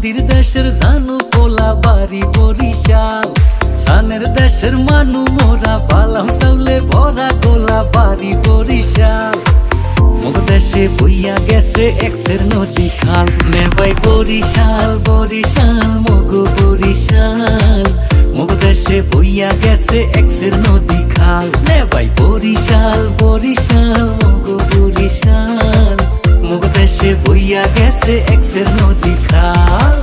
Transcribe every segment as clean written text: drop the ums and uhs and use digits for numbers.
নদীর দেশের জানু পোলা বাড়ি বরিশাল, ধানের দেশের মানু মোরা বালাম চাউলে ভরা গোলা বাড়ি বরিশাল। মোগ দেশে বইয়া গেছে এক্সের নদী খাল, নেবাই বরিশাল বরিশাল মোগ বরিশাল। মোগ দেশে বইয়া গেছে এক্সের নদী খাল, নেবাই বরিশাল বরিশাল মোগ বরিশাল। মোগ দেশে বইয়া গেছে এক্সের নদী খাল।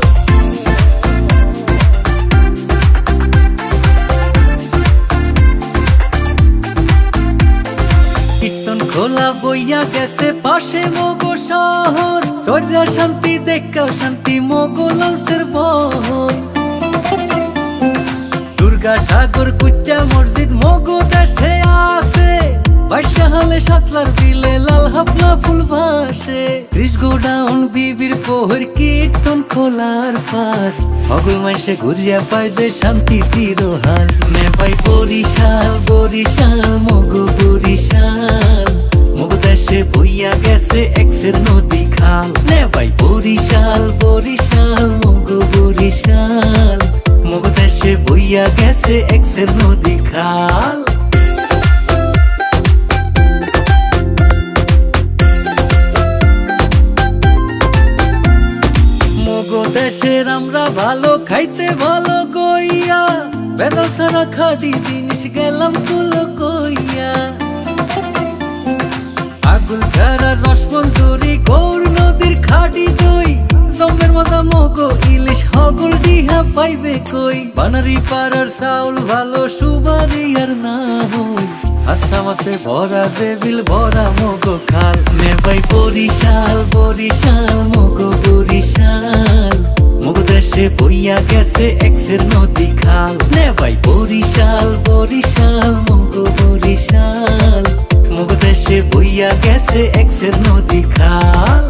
কীর্তন খোলা বইয়া গেছে পাশে মোগ শহর, সর্যা শান্তি দেখাও শান্তি মোগ লঞ্চের বহর। দুর্গা সাগর কুচ্চা মসজিদ মোগ দেশে আছে, বাইশাহালে সাতলার বিলে লাল হাফলা ফুল ভাসে। 30 গোডাউন বিবির পোহর কীর্তন খোলার পার, মগল মাইসে ঘুরিয়া পায় যে শান্তি চিরহাল। নেবাই বরিশাল বরিশাল মোগ বরিশাল। মোগ দেশে বইয়া গেছে এক্সের নদী খাল, নেবাই বরিশাল বরিশাল মোগ বরিশাল। মোগ দেশে বইয়া গেছে এক্সের নদী খাল। দেশের আমরা ভালো খাইতে ভালো কইয়া, বেদা সারা খাদি জিনিস গেলাম তুলো কইয়া। আগুন ফেরা রসমঞ্জুরি গৌর নদীর খাটি দই, জমের মাথা মোগ ইলিশ হগল ডিহা পাইবে কই। বানারি পাড়ার চাউল ভালো সুবারি আর না হই, হাসা মাছে ভরা জেবিল ভরা মোগ খাল। নেবাই বরিশাল বরিশাল মোগ বরিশাল। মোগ দেশে বইয়া গেছে এক্সের নদী খাল, নেবাই বরিশাল বরিশাল মোগ বরিশাল। মোগ দেশে বইয়া গেছে এক্সের নদী খাল।